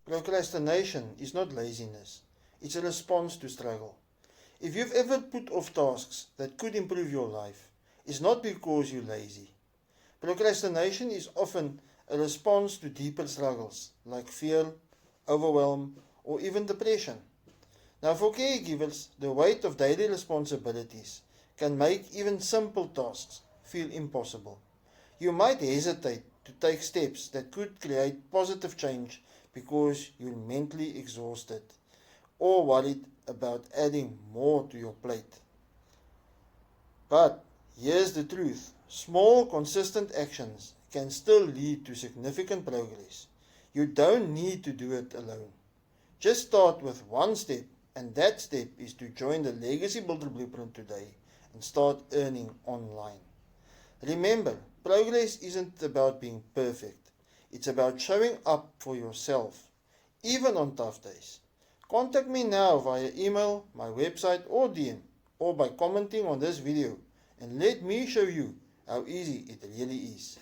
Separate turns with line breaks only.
Procrastination is not laziness. It's a response to struggle. If you've ever put off tasks that could improve your life, it's not because you're lazy. Procrastination is often a response to deeper struggles like fear, overwhelm, or even depression. Now, for caregivers, the weight of daily responsibilities can make even simple tasks feel impossible. You might hesitate to take steps that could create positive change because you're mentally exhausted or worried about adding more to your plate. But here's the truth. Small, consistent actions can still lead to significant progress. You don't need to do it alone. Just start with one step, and that step is to join the Legacy Builder Blueprint today and start earning online. Remember, progress isn't about being perfect. It's about showing up for yourself, even on tough days. Contact me now via email, my website or DM, or by commenting on this video, and let me show you how easy it really is.